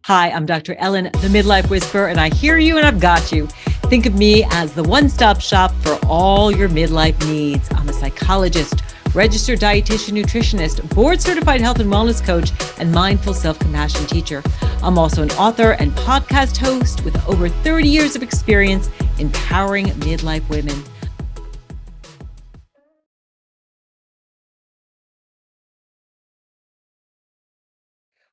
Hi, I'm Dr. Ellen, the Midlife Whisperer, and I hear you and I've got you. Think of me as the one-stop shop for all your midlife needs. I'm a psychologist, registered dietitian, nutritionist, board-certified health and wellness coach, and mindful self-compassion teacher. I'm also an author and podcast host with over 30 years of experience empowering midlife women.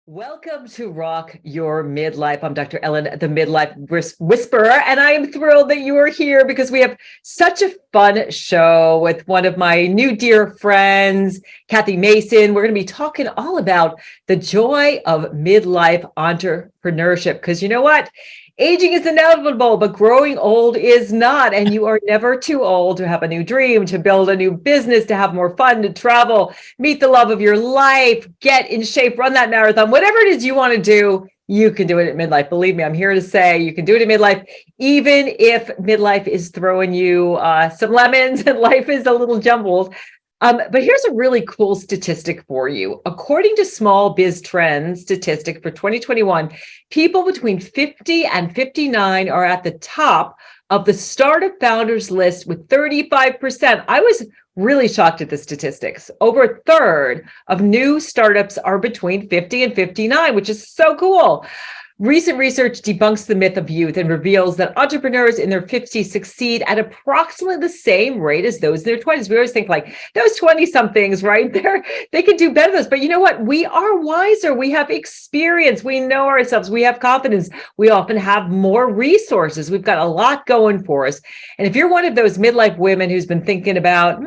Welcome to Rock Your Midlife. I'm Dr. Ellen, the Midlife Whisperer, and I am thrilled that you are here because we have such a fun show with one of my new dear friends, Kathy Mason. We're going to be talking all about the joy of midlife entrepreneurship, because you know what? Aging is inevitable, but growing old is not. And you are never too old to have a new dream, to build a new business, to have more fun, to travel, meet the love of your life, get in shape, run that marathon, whatever it is you want to do, you can do it at midlife. Believe me, I'm here to say you can do it at midlife, even if midlife is throwing you some lemons and life is a little jumbled. But here's a really cool statistic for you. According to Small Biz Trends statistic for 2021, people between 50 and 59 are at the top of the startup founders list with 35%. I was really shocked at the statistics. Over a third of new startups are between 50 and 59, which is so cool. Recent research debunks the myth of youth and reveals that entrepreneurs in their 50s succeed at approximately the same rate as those in their 20s. We always think like those 20-somethings, right? They can do better than us. But you know what? We are wiser. We have experience. We know ourselves. We have confidence. We often have more resources. We've got a lot going for us. And if you're one of those midlife women who's been thinking about,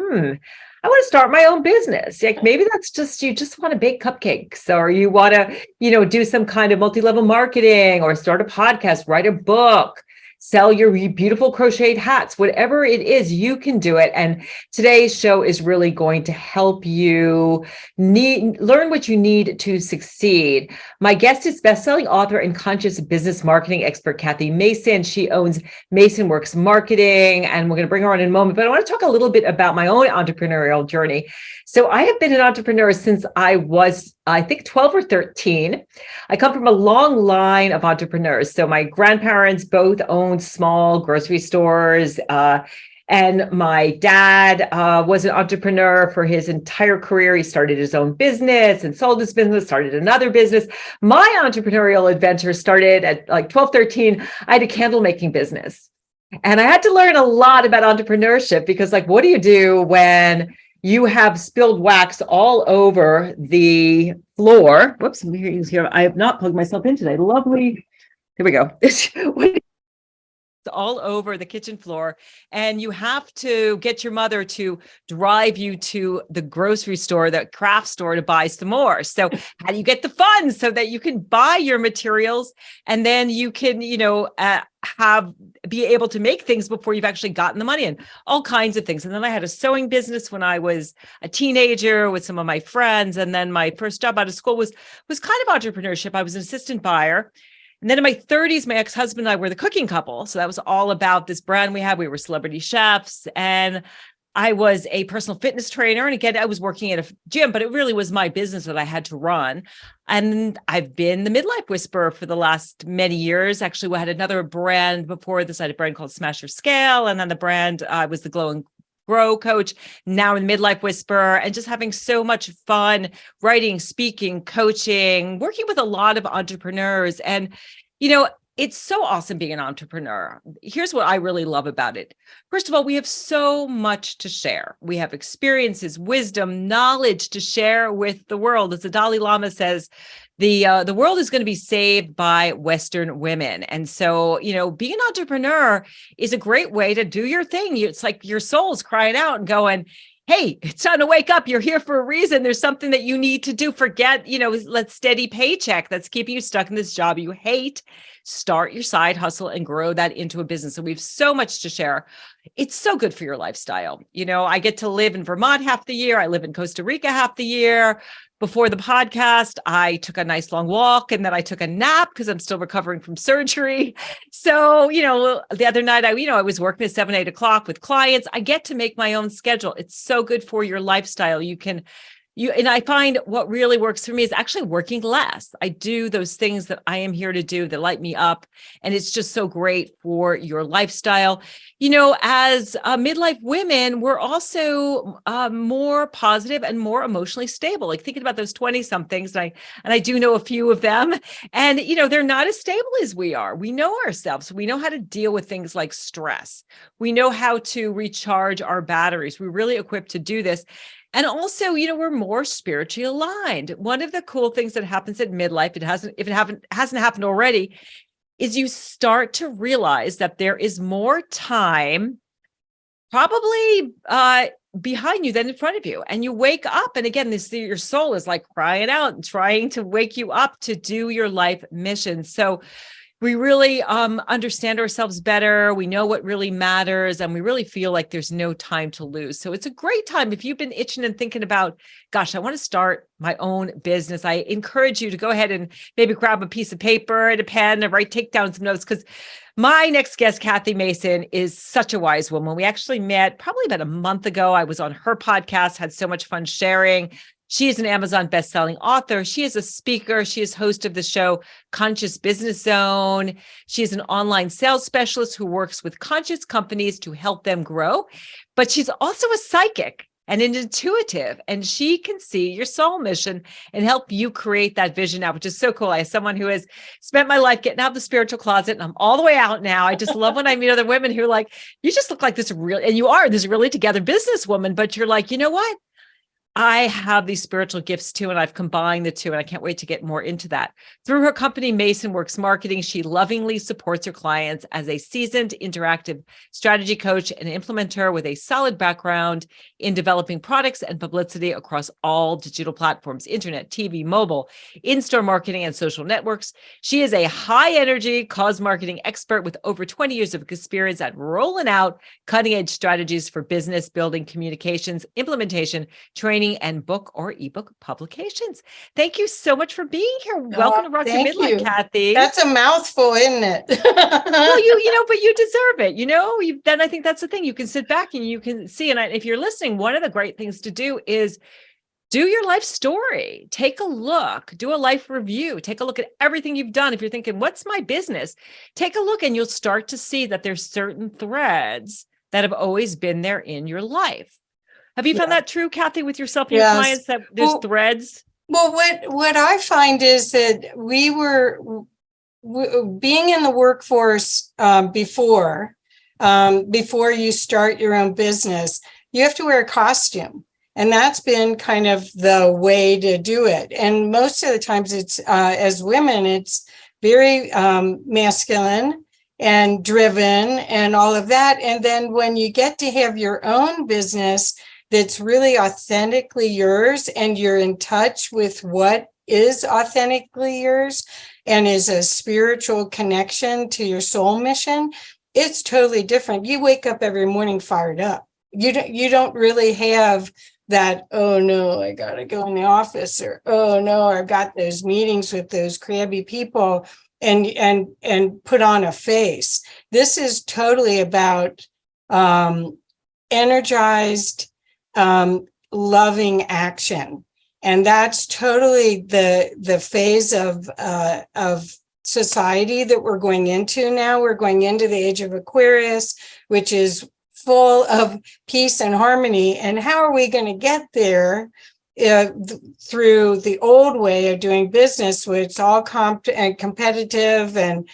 I want to start my own business. Like maybe that's just, you just want to bake cupcakes, or you want to, do some kind of multi-level marketing, or start a podcast, write a book, sell your beautiful crocheted hats, whatever it is, you can do it. And today's show is really going to help you learn what you need to succeed. My guest is best-selling author and conscious business marketing expert, Kathy Mason. She owns Mason Works Marketing, and we're going to bring her on in a moment. But I want to talk a little bit about my own entrepreneurial journey. So I have been an entrepreneur since I was, I think, 12 or 13. I come from a long line of entrepreneurs. So my grandparents both owned small grocery stores, and my dad was an entrepreneur for his entire career. He started his own business and sold his business, started another business. My entrepreneurial adventure started at like 12, 13. I had a candle making business. And I had to learn a lot about entrepreneurship because, like, what do you do when you have spilled wax all over the floor? Whoops, here. I have not plugged myself in today. Lovely. Here we go. All over the kitchen floor, and you have to get your mother to drive you to the grocery store, the craft store, to buy some more. So how do you get the funds so that you can buy your materials, and then you can, be able to make things before you've actually gotten the money in, all kinds of things. And then I had a sewing business when I was a teenager with some of my friends. And then my first job out of school was kind of entrepreneurship. I was an assistant buyer. And then in my 30s, my ex-husband and I were the cooking couple. So that was all about this brand we had. We were celebrity chefs, and I was a personal fitness trainer. And again, I was working at a gym, but it really was my business that I had to run. And I've been the Midlife Whisperer for the last many years. Actually, we had another brand before this. I had a brand called Smash Your Scale. And then the brand was the Glow and Grow coach, now in Midlife Whisperer, and just having so much fun writing, speaking, coaching, working with a lot of entrepreneurs. And, it's so awesome being an entrepreneur. Here's what I really love about it. First of all, we have so much to share. We have experiences, wisdom, knowledge to share with the world. As the Dalai Lama says, the world is going to be saved by Western women. And so, being an entrepreneur is a great way to do your thing. It's like your soul's crying out and going, hey, it's time to wake up. You're here for a reason. There's something that you need to do. Forget, that steady paycheck that's keeping you stuck in this job you hate. Start your side hustle and grow that into a business. So we have so much to share. It's so good for your lifestyle. I get to live in Vermont half the year. I live in Costa Rica half the year. Before the podcast, I took a nice long walk, and then I took a nap because I'm still recovering from surgery. So, the other night, I was working at 7, 8 o'clock with clients. I get to make my own schedule. It's so good for your lifestyle. You can and I find what really works for me is actually working less. I do those things that I am here to do that light me up. And it's just so great for your lifestyle. As midlife women, we're also more positive and more emotionally stable. Like thinking about those 20 somethings, and I do know a few of them, and they're not as stable as we are. We know ourselves. We know how to deal with things like stress. We know how to recharge our batteries. We're really equipped to do this. And also, we're more spiritually aligned. One of the cool things that happens at midlife, if it hasn't happened already, is you start to realize that there is more time probably behind you than in front of you. And you wake up, and again, your soul is like crying out and trying to wake you up to do your life mission. So we really understand ourselves better. We know what really matters, and we really feel like there's no time to lose. So it's a great time. If you've been itching and thinking about, gosh, I want to start my own business, I encourage you to go ahead and maybe grab a piece of paper and a pen and take down some notes, because my next guest, Kathy Mason, is such a wise woman. We actually met probably about a month ago. I was on her podcast, had so much fun sharing. She is an Amazon bestselling author. She is a speaker. She is host of the show Conscious Business Zone. She is an online sales specialist who works with conscious companies to help them grow. But she's also a psychic and an intuitive, and she can see your soul mission and help you create that vision out, which is so cool. I have someone who has spent my life getting out of the spiritual closet, and I'm all the way out now. I just love when I meet other women who are like, you just look like this really, and you are this really together businesswoman, but you're like, you know what? I have these spiritual gifts too, and I've combined the two, and I can't wait to get more into that. Through her company, Mason Works Marketing, she lovingly supports her clients as a seasoned interactive strategy coach and implementer with a solid background in developing products and publicity across all digital platforms, internet, TV, mobile, in-store marketing, and social networks. She is a high-energy cause marketing expert with over 20 years of experience at rolling out cutting-edge strategies for business building, communications, implementation, training, and book or ebook publications. Thank you so much for being here. Welcome to Rock Your Midlife, Kathy. That's a mouthful, isn't it? Well, but you deserve it. Then I think that's the thing. You can sit back and you can see. And if you're listening, one of the great things to do is do your life story. Take a look, do a life review, take a look at everything you've done. If you're thinking, what's my business? Take a look and you'll start to see that there's certain threads that have always been there in your life. Have you found that true, Kathy, with yourself and your clients, that there's threads? Well, what I find is that we were being in the workforce before you start your own business, you have to wear a costume. And that's been kind of the way to do it. And most of the times it's, as women, it's very masculine and driven and all of that. And then when you get to have your own business that's really authentically yours, and you're in touch with what is authentically yours and is a spiritual connection to your soul mission, it's totally different. You wake up every morning fired up. You don't really have that, oh no, I gotta go in the office, or oh no, I've got those meetings with those crabby people and put on a face. This is totally about energized, loving action. And that's totally the phase of society that we're going into now. We're going into the age of Aquarius, which is full of peace and harmony. And how are we going to get there through the old way of doing business, where it's all competitive and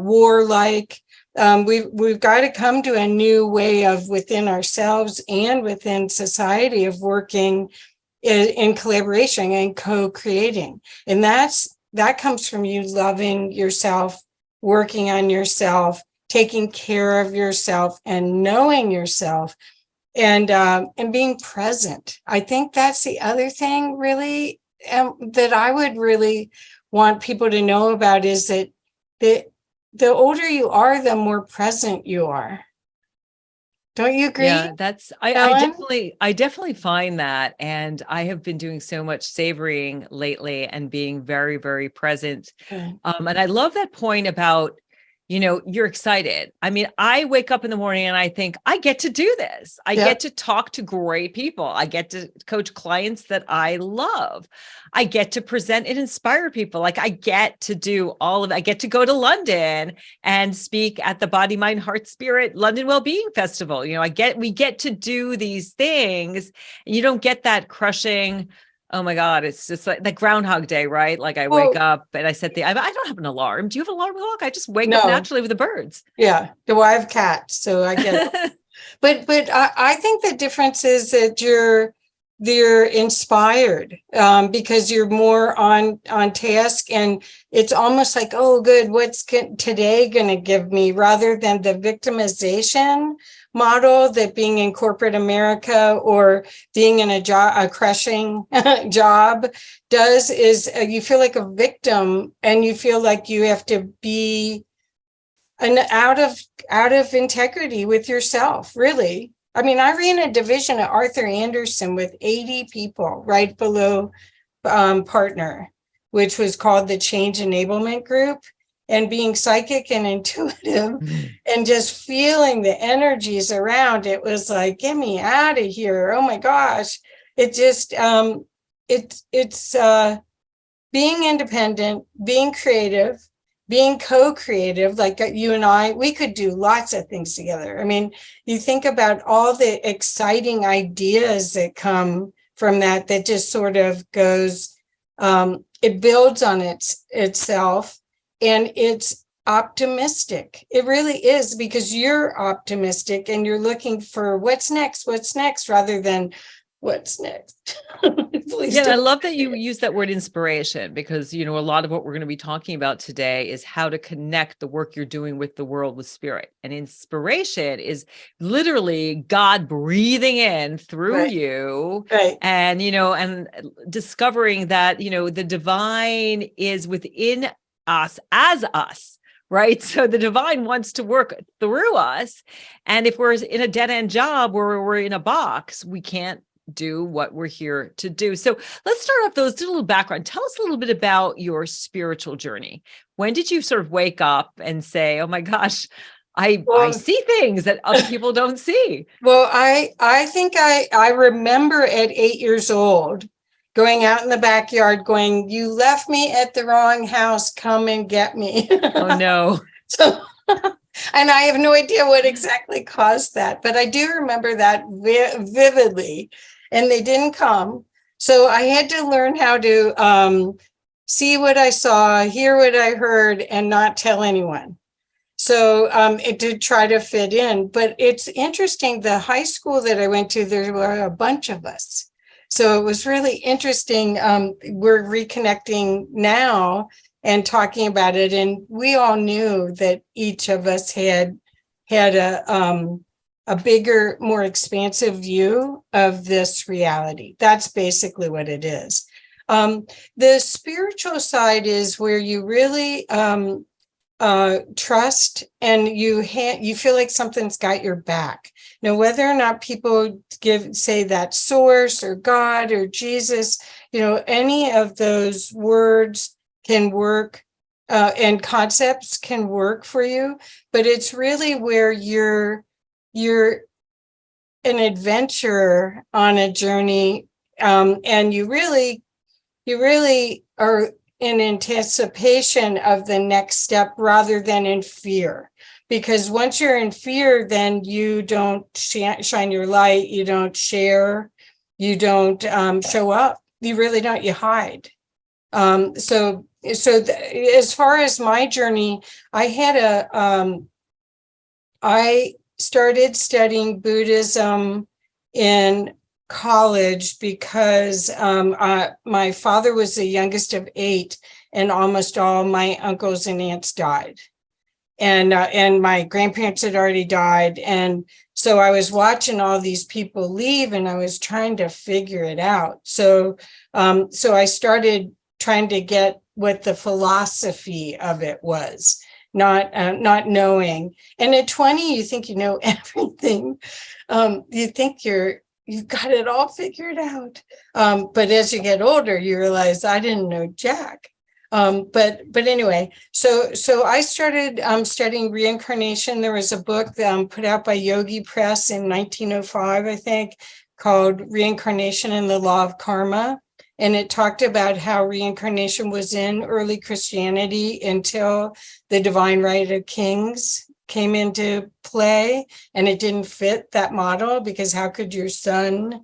warlike? We've got to come to a new way of, within ourselves and within society, of working in collaboration and co-creating. And that comes from you loving yourself, working on yourself, taking care of yourself, and knowing yourself, and being present. I think that's the other thing really that I would really want people to know about, is that the older you are, the more present you are. Don't you agree? Yeah, I definitely find that. And I have been doing so much savoring lately and being very, very present. Okay. And I love that point about, you're excited. I mean, I wake up in the morning and I think I get to do this. I get to talk to great people. I get to coach clients that I love. I get to present and inspire people. Like I get to do all of it. I get to go to London and speak at the Body, Mind, Heart, Spirit London Wellbeing Festival. We get to do these things. And you don't get that crushing, oh my God, it's just like the Groundhog Day, right? Like I wake up and I set I don't have an alarm. Do you have an alarm clock? I just wake up naturally with the birds. Yeah. Do I have cats? So I get it. But I think the difference is that you're inspired because you're more on task, and it's almost like, oh, good, what's today going to give me, rather than the victimization model that being in corporate America or being in a crushing job does. Is you feel like a victim, and you feel like you have to be out of integrity with yourself, really. I mean, I ran a division at Arthur Andersen with 80 people right below partner, which was called the Change Enablement Group. And being psychic and intuitive and just feeling the energies around, it was like, get me out of here. Oh my gosh. It just, it's being independent, being creative, being co-creative, like you and I, we could do lots of things together. I mean, you think about all the exciting ideas that come from that just sort of goes, it builds on itself. And it's optimistic. It really is, because you're optimistic and you're looking for what's next, rather than what's next. Yeah, I love that you use that word inspiration, because, a lot of what we're going to be talking about today is how to connect the work you're doing with the world with spirit. And inspiration is literally God breathing in through you. Right. And, and discovering that, the divine is within us as us, right? So the divine wants to work through us. And if we're in a dead end job where we're in a box, we can't do what we're here to do. So let's start off those, do a little background. Tell us a little bit about your spiritual journey. When did you sort of wake up and say, oh my gosh, I see things that other people don't see? Well, I think I remember at 8 years old going out in the backyard going, you left me at the wrong house, come and get me. Oh no. So, and I have no idea what exactly caused that, but I do remember that vividly, and they didn't come. So I had to learn how to see what I saw, hear what I heard, and not tell anyone. So it did try to fit in, but it's interesting. The high school that I went to, there were a bunch of us. So it was really interesting. We're reconnecting now and talking about it. And we all knew that each of us had a bigger, more expansive view of this reality. That's basically what it is. The spiritual side is where you really trust, and you feel like something's got your back. Now, whether or not people say that source or God or Jesus, any of those words can work, and concepts can work for you, but it's really where you're an adventurer on a journey, and you really are in anticipation of the next step rather than in fear. Because once you're in fear, then you don't shine your light, you don't share, you don't show up. You really don't, you hide. So as far as my journey, I started studying Buddhism in college because my father was the youngest of 8, and almost all my uncles and aunts died. And my grandparents had already died. And so I was watching all these people leave, and I was trying to figure it out. So I started trying to get what the philosophy of it was, not knowing. And at 20, you think you know everything. You think you've got it all figured out. But as you get older, you realize I didn't know jack. But anyway, so I started studying reincarnation. There was a book put out by Yogi Press in 1905, I think, called Reincarnation and the Law of Karma. And it talked about how reincarnation was in early Christianity until the divine right of kings came into play, and it didn't fit that model, because how could your son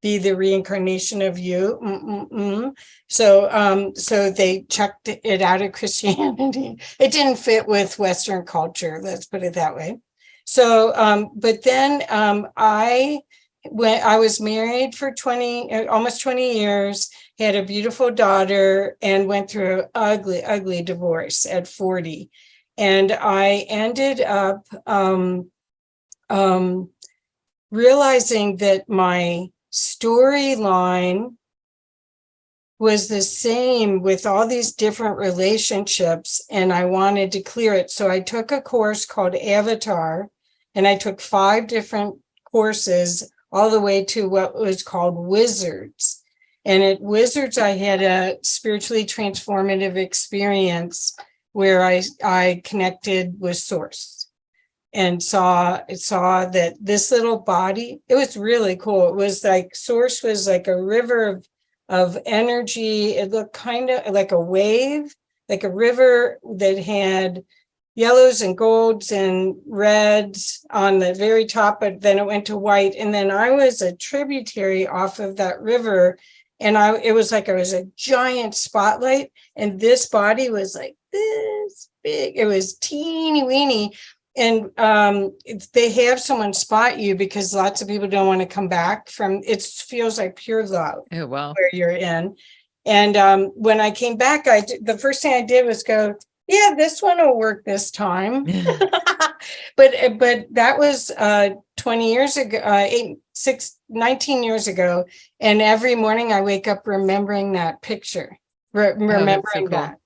be the reincarnation of you? So they chucked it out of Christianity. It didn't fit with Western culture, let's put it that way. So, but then when I was married for almost 20 years, had a beautiful daughter, and went through an ugly divorce at 40. And I ended up realizing that my storyline was the same with all these different relationships, and I wanted to clear it. So I took a course called Avatar, and I took 5 different courses all the way to what was called Wizards. And at Wizards, I had a spiritually transformative experience where I connected with Source and saw that this little body, it was really cool. It was like Source was like a river of energy. It looked kind of like a wave, like a river that had yellows and golds and reds on the very top, but then it went to white. And then I was a tributary off of that river. And it was like I was a giant spotlight. And this body was like this big. It was teeny weeny. And they have someone spot you, because lots of people don't want to come back from it. Feels like pure love. Oh, wow. Where you're in. And when I came back, the first thing I did was go, yeah, this one will work this time. But that was 20 years ago, 19 years ago. And every morning I wake up remembering that picture, remembering that.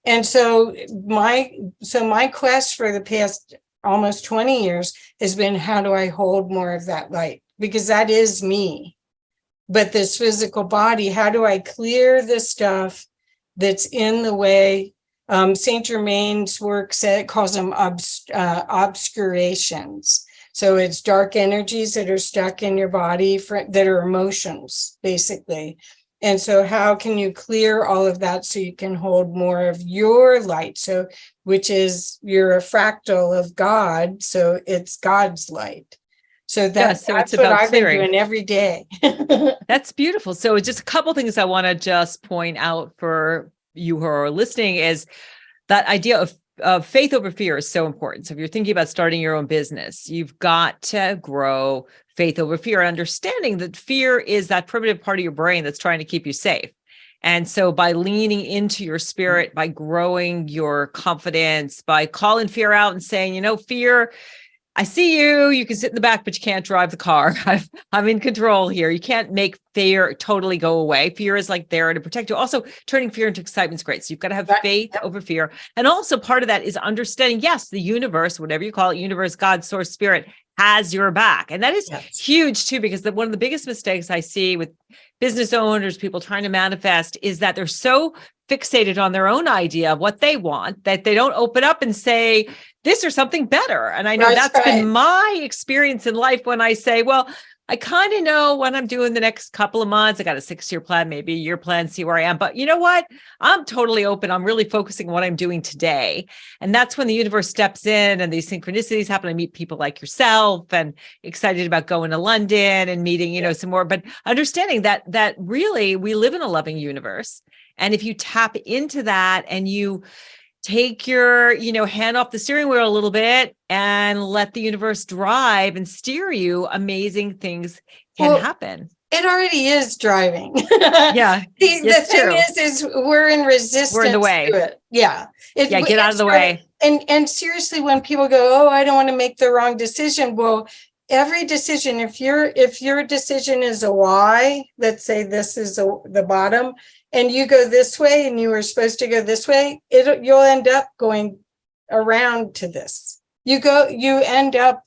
And so my quest for the past almost 20 years has been, how do I hold more of that light? Because that is me. But this physical body, how do I clear the stuff that's in the way? Saint Germain's work calls them obscurations. So it's dark energies that are stuck in your body that are emotions, basically. And so how can you clear all of that so you can hold more of your light? So, which is, you're a fractal of God. So it's God's light. So that's what I've been doing every day. That's beautiful. So just a couple things I want to just point out for you who are listening is that idea of faith over fear is so important. So if you're thinking about starting your own business, you've got to grow faith over fear, understanding that fear is that primitive part of your brain that's trying to keep you safe. And so by leaning into your spirit, by growing your confidence, by calling fear out and saying, fear, I see you, you can sit in the back, but you can't drive the car. I'm in control here. You can't make fear totally go away. Fear is like there to protect you. Also, turning fear into excitement is great. So you've got to have faith over fear. And also part of that is understanding, yes, the universe, whatever you call it, universe, God, source, spirit, has your back. And that is huge too, because one of the biggest mistakes I see with business owners, people trying to manifest, is that they're so fixated on their own idea of what they want that they don't open up and say this or something better. And I know that's been my experience in life when I say, well, I kind of know what I'm doing the next couple of months. I got a 6-year plan, maybe a year plan, see where I am. But you know what? I'm totally open. I'm really focusing on what I'm doing today. And that's when the universe steps in and these synchronicities happen. I meet people like yourself and excited about going to London and meeting, some more, but understanding that really we live in a loving universe. And if you tap into that and you take your, hand off the steering wheel a little bit and let the universe drive and steer you, amazing things can happen. It already is driving. Yeah. The thing is we're in resistance. We're in the way. To it. Yeah. Get out of the way. And seriously, when people go, I don't want to make the wrong decision. Well, every decision, if your decision is a Y, let's say this is the bottom, and you go this way and you were supposed to go this way, you'll end up going around to this. You end up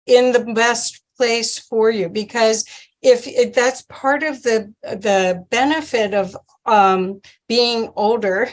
in the best place for you, because if that's part of the benefit of being older,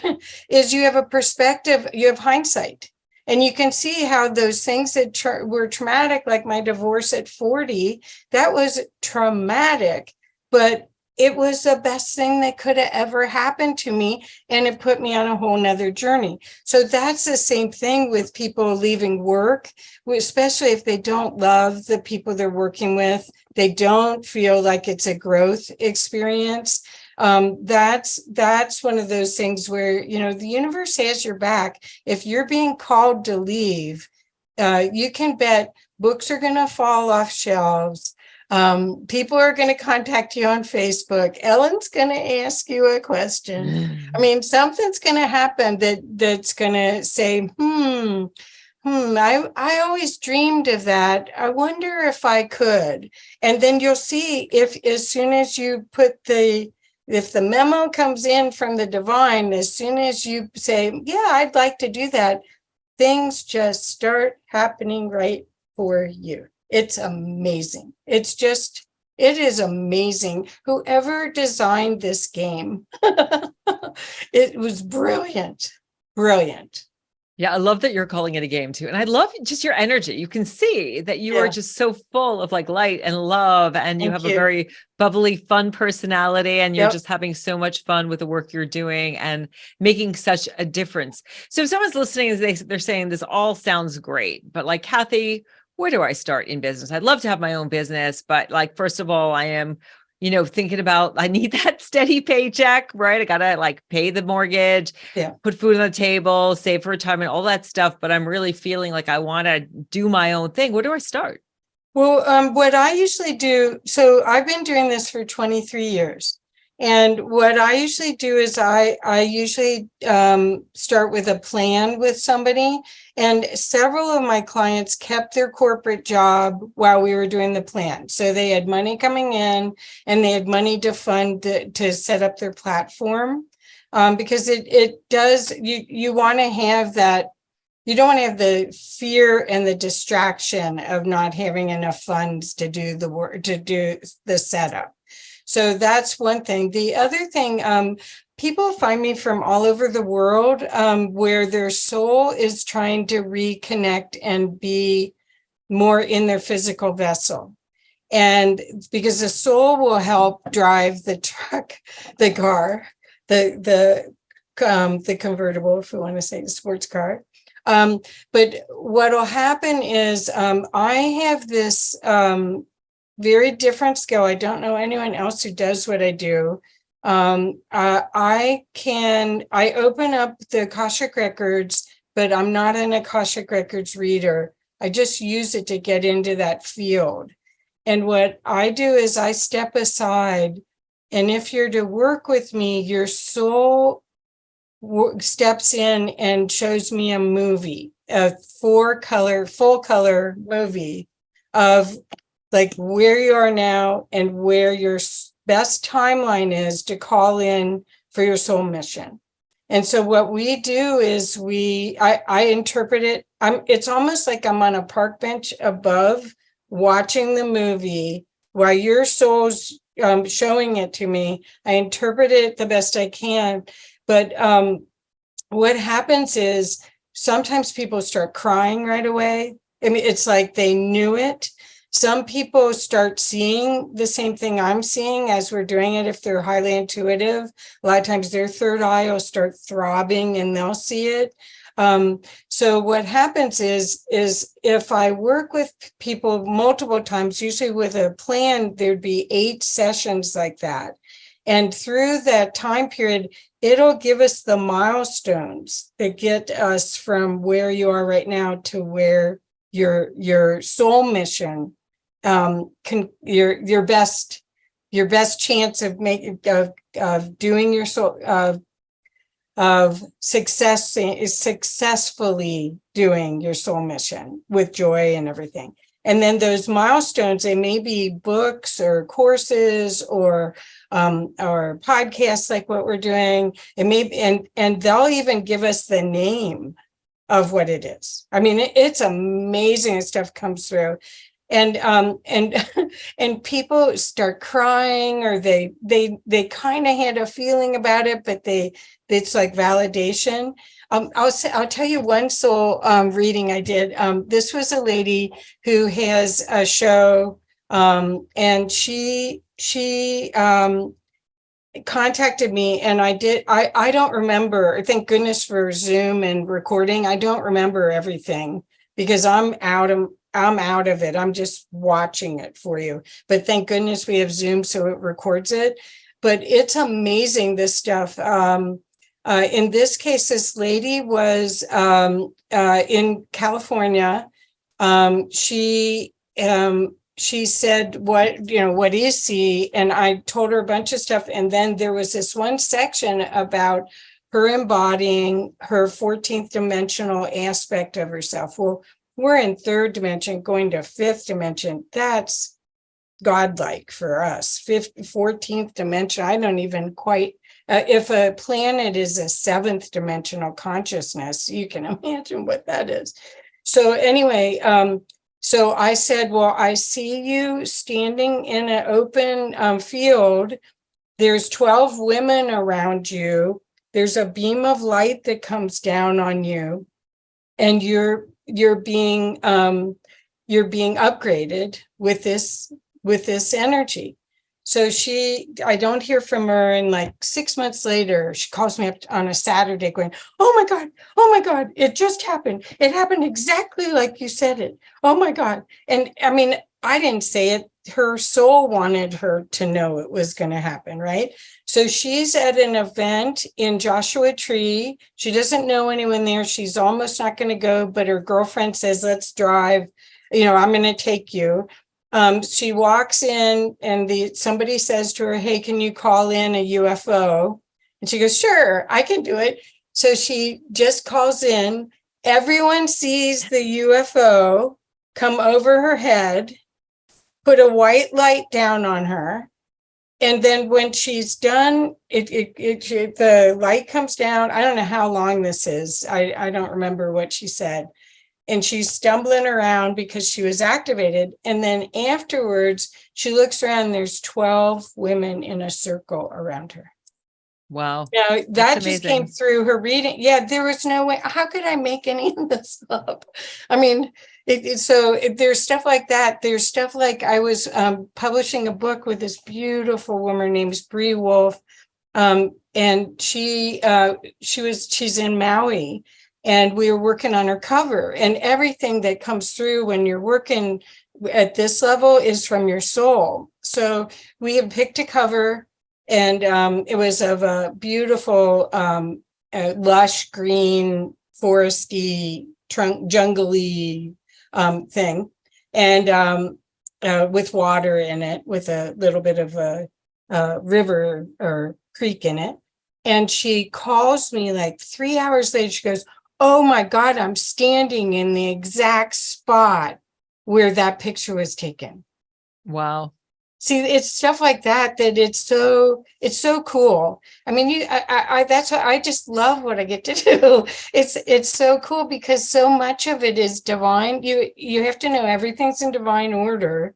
is you have a perspective, you have hindsight. And you can see how those things that were traumatic, like my divorce at 40, that was traumatic, but it was the best thing that could have ever happened to me. And it put me on a whole nother journey. So that's the same thing with people leaving work, especially if they don't love the people they're working with. They don't feel like it's a growth experience. That's one of those things where, the universe has your back. If you're being called to leave, you can bet books are going to fall off shelves. People are going to contact you on Facebook. Ellen's going to ask you a question. I mean, something's going to happen that's going to say, I always dreamed of that. I wonder if I could. And then you'll see if as soon as you if the memo comes in from the divine, as soon as you say, yeah, I'd like to do that, things just start happening right for you. It's amazing. It is amazing. Whoever designed this game, it was brilliant. Yeah, I love that you're calling it a game too. And I love just your energy. You can see that you are just so full of like light and love, and you have a very bubbly, fun personality, and you're just having so much fun with the work you're doing and making such a difference. So if someone's listening, they're saying this all sounds great, but like, Kathy, where do I start in business? I'd love to have my own business, but like, first of all, I am thinking about, I need that steady paycheck, right? I got to like pay the mortgage, put food on the table, save for retirement, all that stuff. But I'm really feeling like I want to do my own thing. Where do I start? Well, what I usually do, so I've been doing this for 23 years. And what I usually do is I usually start with a plan with somebody. And several of my clients kept their corporate job while we were doing the plan. So they had money coming in and they had money to fund to set up their platform. Because it does, you want to have that. You don't want to have the fear and the distraction of not having enough funds to do the work, to do the setup. So that's one thing. The other thing, people find me from all over the world where their soul is trying to reconnect and be more in their physical vessel. And because the soul will help drive the truck, the car, the convertible, if we want to say the sports car. But what will happen is I have this very different skill. I don't know anyone else who does what I do. I open up the Akashic Records, but I'm not an Akashic Records reader. I just use it to get into that field. And what I do is I step aside, and if you're to work with me, your soul steps in and shows me a movie, a full color movie of like where you are now and where your best timeline is to call in for your soul mission. And so what we do is I interpret it. It's almost like I'm on a park bench above watching the movie while your soul's showing it to me. I interpret it the best I can. But what happens is sometimes people start crying right away. I mean, it's like they knew it. Some people start seeing the same thing I'm seeing as we're doing it if they're highly intuitive. A lot of times their third eye will start throbbing and they'll see it. So what happens is if I work with people multiple times, usually with a plan, there'd be 8 sessions like that. And through that time period, it'll give us the milestones that get us from where you are right now to where your soul mission your best chance of making of doing your soul of successfully doing your soul mission with joy and everything. And then those milestones, they may be books or courses or podcasts like what we're doing. It may be, and they'll even give us the name of what it is. I mean, it's amazing as stuff comes through. And and people start crying, or they kind of had a feeling about it, but it's like validation. I'll tell you one soul reading I did. This was a lady who has a show, and she contacted me, and I don't remember. Thank goodness for Zoom and recording. I don't remember everything because I'm out of it. I'm just watching it for you. But thank goodness we have Zoom, so it records it. But it's amazing, this stuff. In this case, this lady was in California. She said, what do you see? And I told her a bunch of stuff. And then there was this one section about her embodying her 14th dimensional aspect of herself. Well, we're in third dimension, going to fifth dimension. That's godlike for us. 14th dimension. I don't even quite, if a planet is a seventh dimensional consciousness, you can imagine what that is. So anyway, so I said, well, I see you standing in an open field. There's 12 women around you. There's a beam of light that comes down on you, and you're being upgraded with this energy. So I don't hear from her, and like 6 months later, she calls me up on a Saturday going, oh my God, it just happened. It happened exactly like you said it. Oh my God. And I mean, I didn't say it. Her soul wanted her to know it was going to happen, right? So she's at an event in Joshua Tree. She doesn't know anyone there. She's almost not going to go, but her girlfriend says, let's drive. I'm going to take you. She walks in, and somebody says to her, hey, can you call in a UFO? And she goes, sure, I can do it. So she just calls in. Everyone sees the UFO come over her head, put a white light down on her. And then when she's done, the light comes down. I don't know how long this is. I don't remember what she said. And she's stumbling around because she was activated. And then afterwards, she looks around, and there's 12 women in a circle around her. Wow. Now, that just came through her reading. Yeah, there was no way. How could I make any of this up? I mean, there's stuff like that. There's stuff like I was publishing a book with this beautiful woman named Bree Wolf. And she's in Maui. And we were working on her cover, and everything that comes through when you're working at this level is from your soul. So we have picked a cover, and it was of a beautiful, lush green, foresty, jungly thing, and with water in it, with a little bit of a river or creek in it. And she calls me like 3 hours later. She goes, oh my God, I'm standing in the exact spot where that picture was taken. Wow. See, it's stuff like that it's so cool. I mean, that's what I just love what I get to do. It's so cool because so much of it is divine. You have to know everything's in divine order,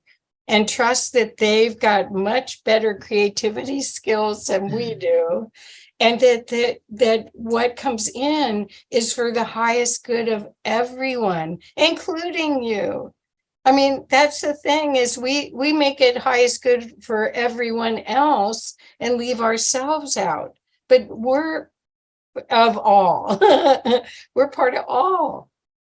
and trust that they've got much better creativity skills than we do. And that what comes in is for the highest good of everyone, including you. I mean, that's the thing, is we make it highest good for everyone else and leave ourselves out. But we're of all. We're part of all.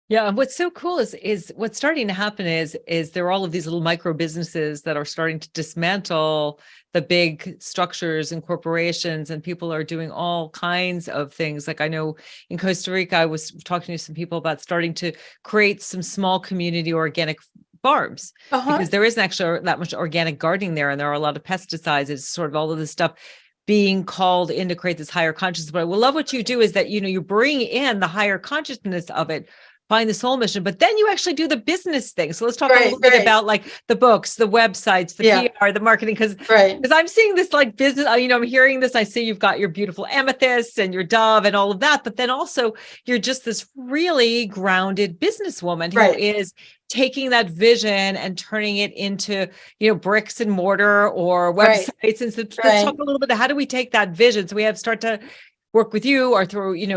Yeah, and what's so cool is what's starting to happen is there are all of these little micro businesses that are starting to dismantle the big structures and corporations, and people are doing all kinds of things. Like I know in Costa Rica, I was talking to some people about starting to create some small community organic farms, because there isn't actually that much organic gardening there, and there are a lot of pesticides. It's sort of all of this stuff being called in to create this higher consciousness. But I will love what you do is that, you bring in the higher consciousness of it, find the soul mission, but then you actually do the business thing. So let's talk a little bit about like the books, the websites, the PR, the marketing, because I'm seeing this like business, I'm hearing this, I see you've got your beautiful amethyst and your dove and all of that, but then also you're just this really grounded businesswoman who is taking that vision and turning it into, bricks and mortar or Right. websites. And so let's Right. talk a little bit, how do we take that vision? So we have start to work with you, or through, we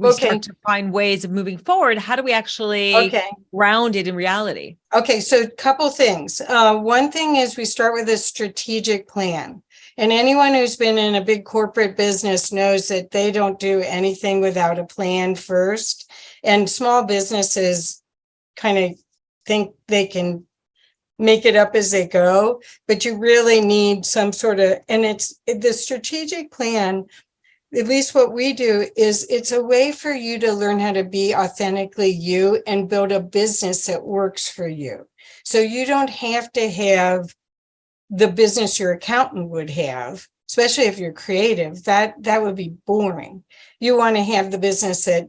Okay. start to find ways of moving forward. How do we actually ground it in reality? Okay, so a couple things. One thing is we start with a strategic plan. And anyone who's been in a big corporate business knows that they don't do anything without a plan first. And small businesses kind of think they can make it up as they go, but you really need some sort of, and it's the strategic plan. At least what we do is it's a way for you to learn how to be authentically you and build a business that works for you. So you don't have to have the business your accountant would have, especially if you're creative. That would be boring. You want to have the business that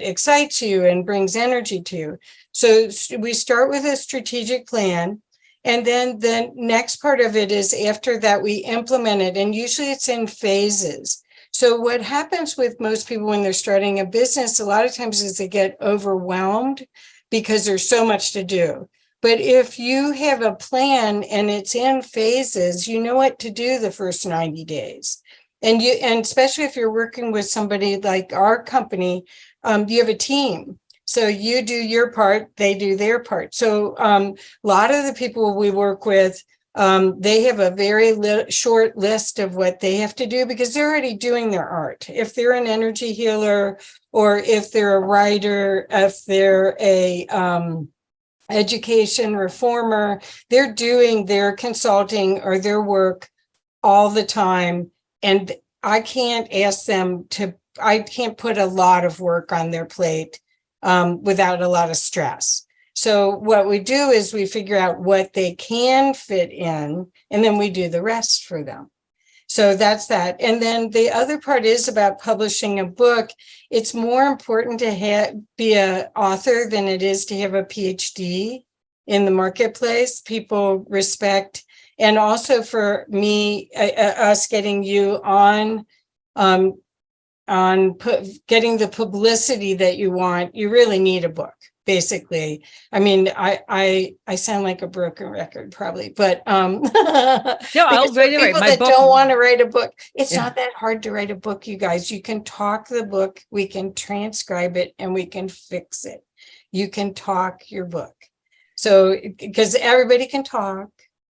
excites you and brings energy to you. So we start with a strategic plan. And then the next part of it is after that we implement it. And usually it's in phases. So what happens with most people when they're starting a business, a lot of times is they get overwhelmed because there's so much to do. But if you have a plan and it's in phases, you know what to do the first 90 days. And especially if you're working with somebody like our company, you have a team. So you do your part, they do their part. So a lot of the people we work with, they have a very short list of what they have to do because they're already doing their art. If they're an energy healer, or if they're a writer, if they're a education reformer, they're doing their consulting or their work all the time. And I can't put a lot of work on their plate without a lot of stress. So what we do is we figure out what they can fit in, and then we do the rest for them. So that's that. And then the other part is about publishing a book. It's more important to be an author than it is to have a PhD in the marketplace. People respect, and also for me, us getting you on getting the publicity that you want, you really need a book. Basically, I mean, I sound like a broken record probably, but no, I'll write it. People My that book, don't want to write a book, it's not that hard to write a book, you guys. You can talk the book, we can transcribe it, and we can fix it. You can talk your book. So, because everybody can talk,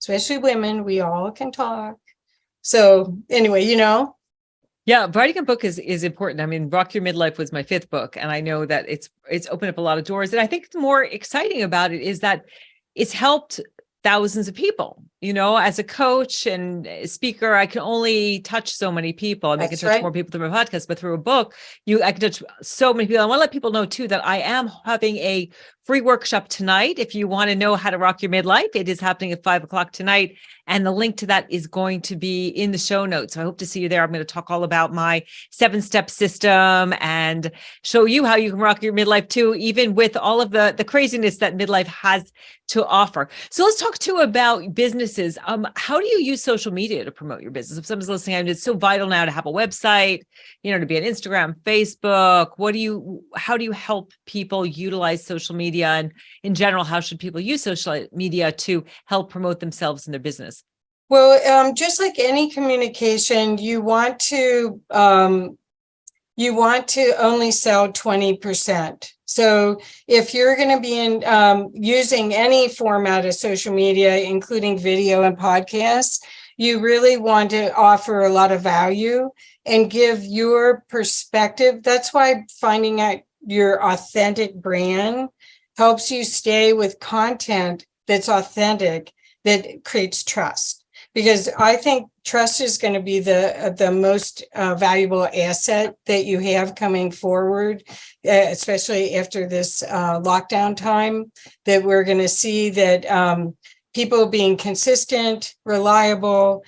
especially women, we all can talk. So anyway, Yeah, writing a book is important. I mean, Rock Your Midlife was my 5th book, and I know that it's opened up a lot of doors. And I think the more exciting about it is that it's helped thousands of people. As a coach and a speaker, I can only touch so many people. I can touch more people through my podcast, but through a book, I can touch so many people. I want to let people know too that I am having a free workshop tonight. If you want to know how to rock your midlife, it is happening at 5:00 tonight. And the link to that is going to be in the show notes. So I hope to see you there. I'm going to talk all about my 7-step system and show you how you can rock your midlife too, even with all of the craziness that midlife has to offer. So let's talk too about businesses. How do you use social media to promote your business? If someone's listening, it's so vital now to have a website, to be on Instagram, Facebook. How do you help people utilize social media? And in general, how should people use social media to help promote themselves and their business? Well, just like any communication, you want to only sell 20%. So if you're going to be using any format of social media, including video and podcasts, you really want to offer a lot of value and give your perspective. That's why finding out your authentic brand helps you stay with content that's authentic, that creates trust. Because I think trust is going to be the most valuable asset that you have coming forward, especially after this lockdown time, that we're going to see that people being consistent, reliable,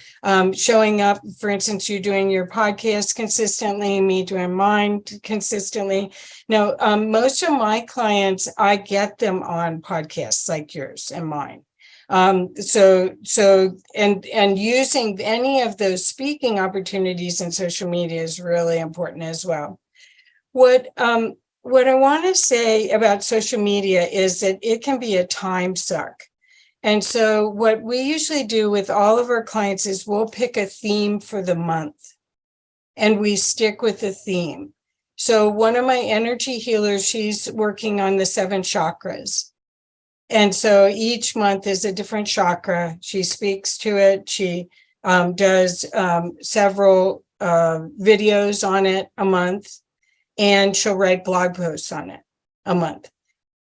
showing up. For instance, you doing your podcast consistently, me doing mine consistently. Now, most of my clients, I get them on podcasts like yours and mine. So using any of those speaking opportunities in social media is really important as well. What what I want to say about social media is that it can be a time suck. And so what we usually do with all of our clients is we'll pick a theme for the month and we stick with the theme. So one of my energy healers, she's working on the 7 chakras. And so each month is a different chakra. She speaks to it. She does several videos on it a month, and she'll write blog posts on it a month.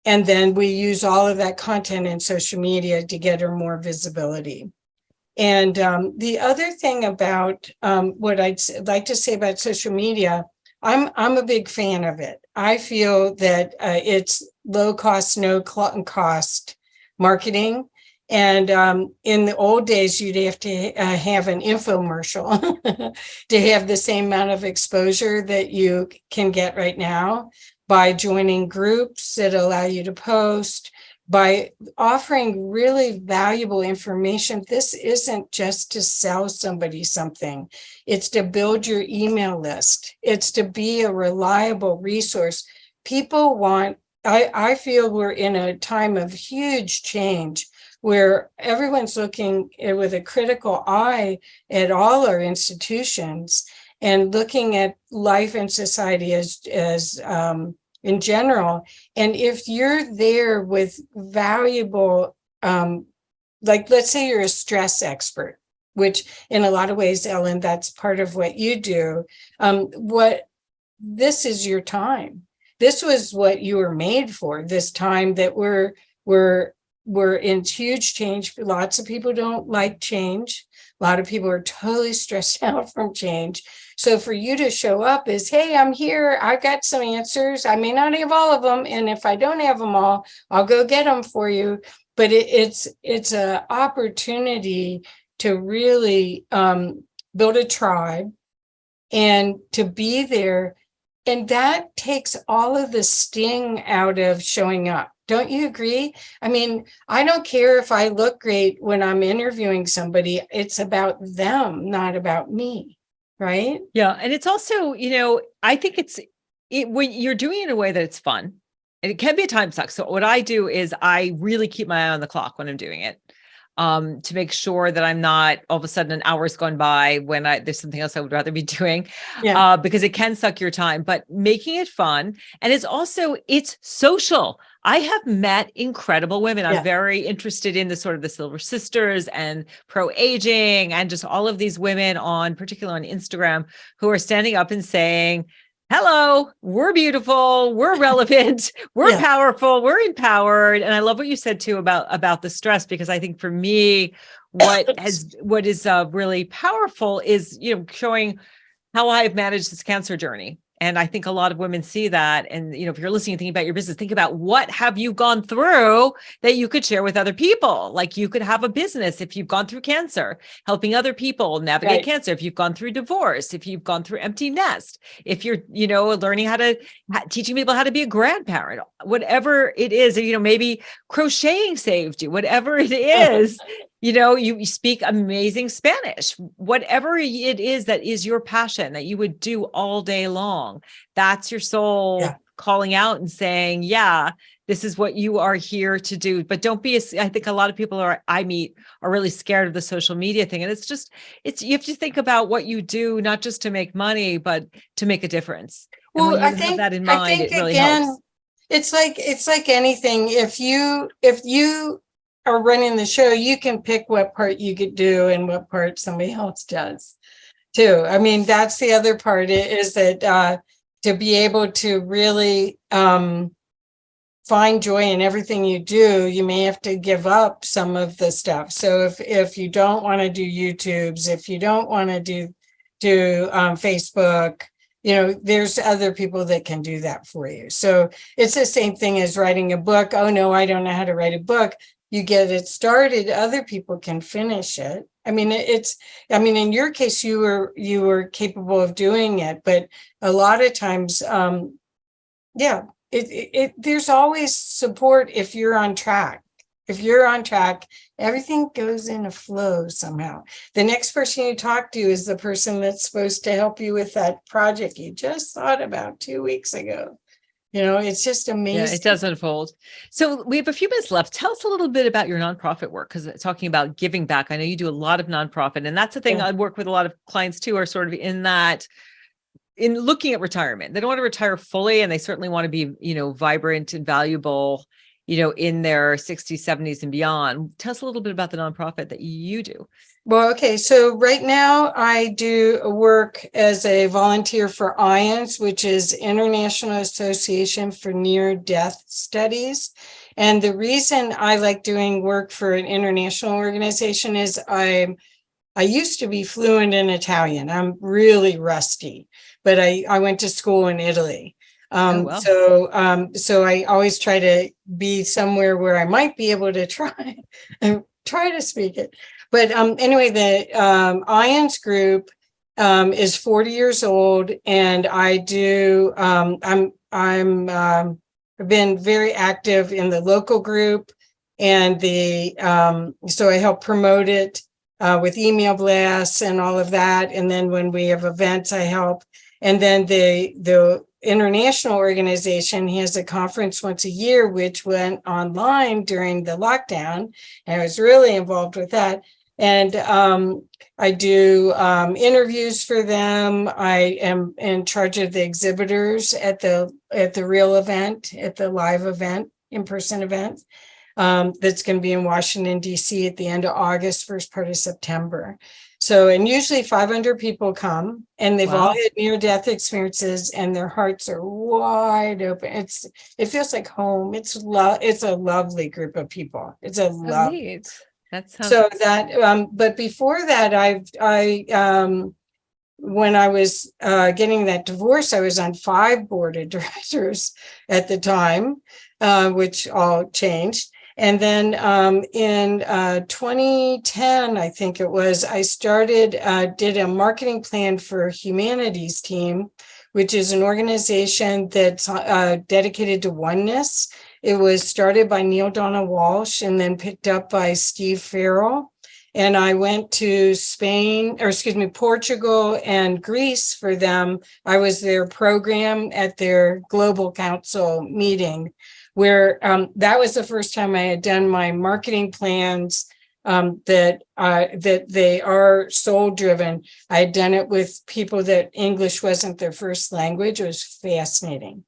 And then we use all of that content in social media to get her more visibility. And the other thing about what I'd like to say about social media, I'm a big fan of it. I feel that it's low cost, no cost marketing. And in the old days, you'd have to have an infomercial to have the same amount of exposure that you can get right now by joining groups that allow you to post, by offering really valuable information. This isn't just to sell somebody something. It's to build your email list. It's to be a reliable resource. People want, I feel we're in a time of huge change where everyone's looking with a critical eye at all our institutions and looking at life and society as in general. And if you're there with valuable, like let's say you're a stress expert, which in a lot of ways, Ellen, that's part of what you do. This is your time. This was what you were made for, this time that we're in huge change. Lots of people don't like change. A lot of people are totally stressed out from change. So for you to show up is, hey, I'm here. I've got some answers. I may not have all of them. And if I don't have them all, I'll go get them for you. But it's an opportunity to really build a tribe and to be there. And that takes all of the sting out of showing up. Don't you agree? I mean, I don't care if I look great when I'm interviewing somebody. It's about them, not about me. Right? Yeah. And it's also, I think when you're doing it in a way that it's fun, and it can be a time suck. So what I do is I really keep my eye on the clock when I'm doing it, to make sure that I'm not all of a sudden an hour's gone by when there's something else I would rather be doing, because it can suck your time, but making it fun. And it's social. I have met incredible women. I'm very interested in the sort of the Silver Sisters and pro-aging and just all of these women particularly on Instagram, who are standing up and saying, hello, we're beautiful, we're relevant, we're powerful, we're empowered. And I love what you said too about the stress, because I think for me, what is really powerful is, showing how I've managed this cancer journey. And I think a lot of women see that. And, if you're listening and thinking about your business, think about what have you gone through that you could share with other people. Like you could have a business if you've gone through cancer, helping other people navigate cancer. If you've gone through divorce, if you've gone through empty nest, if you're, learning teaching people how to be a grandparent, whatever it is, maybe crocheting saved you, whatever it is. You speak amazing Spanish, whatever it is that is your passion that you would do all day long. That's your soul calling out and saying, this is what you are here to do. But don't be, I think a lot of people I meet are really scared of the social media thing. And you have to think about what you do, not just to make money, but to make a difference. And when you have that in mind, it really helps. It's like anything. If you are running the show, you can pick what part you could do and what part somebody else does too. I mean, that's the other part, is that to be able to really find joy in everything you do, you may have to give up some of the stuff. So if you don't want to do YouTubes, if you don't want to do Facebook, there's other people that can do that for you. So it's the same thing as writing a book. Oh no, I don't know how to write a book. You get it started, other people can finish it. I mean, in your case, you were capable of doing it, but a lot of times, there's always support if you're on track. If you're on track, everything goes in a flow somehow. The next person you talk to is the person that's supposed to help you with that project you just thought about 2 weeks ago. It's just amazing. Yeah, it does unfold. So we have a few minutes left. Tell us a little bit about your nonprofit work, because talking about giving back, I know you do a lot of nonprofit, and that's the thing. Yeah. I work with a lot of clients too, are sort of in looking at retirement. They don't want to retire fully, and they certainly want to be, vibrant and valuable, in their 60s, 70s and beyond. Tell us a little bit about the nonprofit that you do. Well, okay. So right now I do work as a volunteer for IANS, which is International Association for Near-Death Studies. And the reason I like doing work for an international organization is I used to be fluent in Italian. I'm really rusty, but I went to school in Italy. Wow. So I always try to be somewhere where I might be able to try to speak it. But anyway, the IANS group is 40 years old, and I do. I've been very active in the local group, and so I help promote it with email blasts and all of that. And then when we have events, I help. And then the international organization has a conference once a year, which went online during the lockdown, and I was really involved with that. And I do interviews for them. I am in charge of the exhibitors at the real event, at the live event, in-person event. That's going to be in Washington, D.C. at the end of August, first part of September. So, and usually 500 people come, and they've all had near-death experiences, and their hearts are wide open. It feels like home. It's a lovely group of people. It's a lovely. That sounds so that, but before that, when I was getting that divorce, I was on 5 board of directors at the time, which all changed. And then in 2010, I think it was, I did a marketing plan for Humanities Team, which is an organization that's dedicated to oneness. It was started by Neil Donna Walsh and then picked up by Steve Farrell. And I went to Portugal and Greece for them. I was their program at their Global Council meeting, where that was the first time I had done my marketing plans that they are soul driven. I had done it with people that English wasn't their first language. It was fascinating.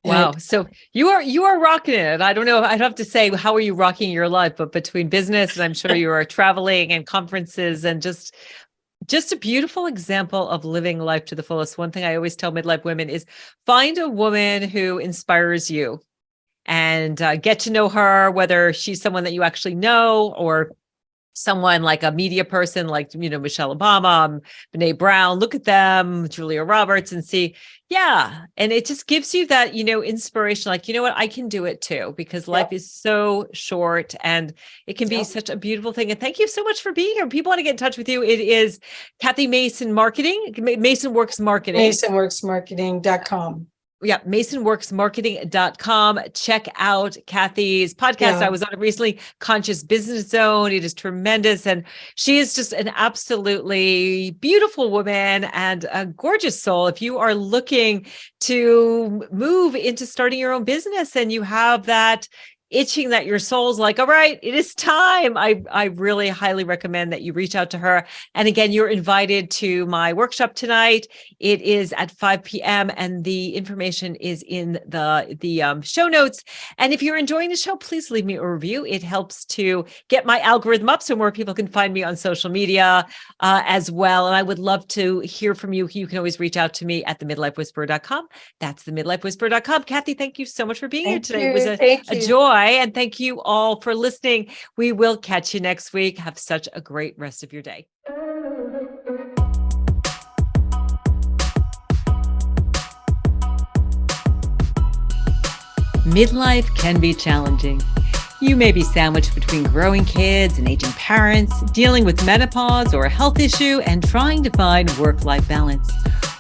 Wow. So you are rocking it. I don't know. I'd have to say, how are you rocking your life? But between business, and I'm sure you are traveling and conferences, and just a beautiful example of living life to the fullest. One thing I always tell midlife women is find a woman who inspires you, and get to know her, whether she's someone that you actually know or someone like a media person like, Michelle Obama, Brene Brown. Look at them, Julia Roberts, and see, and it just gives you that, inspiration, like, what, I can do it too, because life is so short, and it can be such a beautiful thing. And thank you so much for being here. People want to get in touch with you. It is Kathy Mason Marketing, MasonWorks Marketing. MasonWorksMarketing.com. Yeah, MasonWorksMarketing.com. Check out Kathy's podcast. Yeah. I was on it recently, Conscious Business Zone. It is tremendous. And she is just an absolutely beautiful woman and a gorgeous soul. If you are looking to move into starting your own business and you have that itching that your soul's like, all right, it is time, I really highly recommend that you reach out to her. And again, you're invited to my workshop tonight. It is at 5 p.m. and the information is in the show notes. And if you're enjoying the show, please leave me a review. It helps to get my algorithm up so more people can find me on social media as well. And I would love to hear from you. You can always reach out to me at themidlifewhisperer.com. That's themidlifewhisperer.com. Kathy, thank you so much for being here today. It was a joy. And thank you all for listening. We will catch you next week. Have such a great rest of your day. Midlife can be challenging. You may be sandwiched between growing kids and aging parents, dealing with menopause or a health issue, and trying to find work-life balance.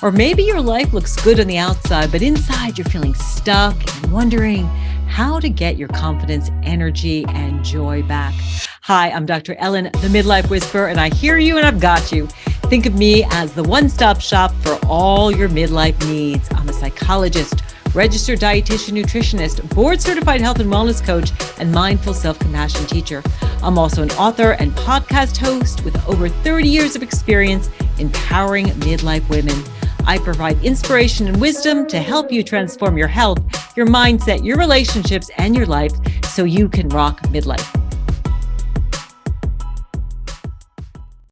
Or maybe your life looks good on the outside, but inside you're feeling stuck and wondering how to get your confidence, energy, and joy back. Hi, I'm Dr. Ellen, the Midlife Whisperer, and I hear you and I've got you. Think of me as the one-stop shop for all your midlife needs. I'm a psychologist, registered dietitian, nutritionist, board-certified health and wellness coach, and mindful self-compassion teacher. I'm also an author and podcast host with over 30 years of experience empowering midlife women. I provide inspiration and wisdom to help you transform your health, your mindset, your relationships, and your life so you can rock midlife.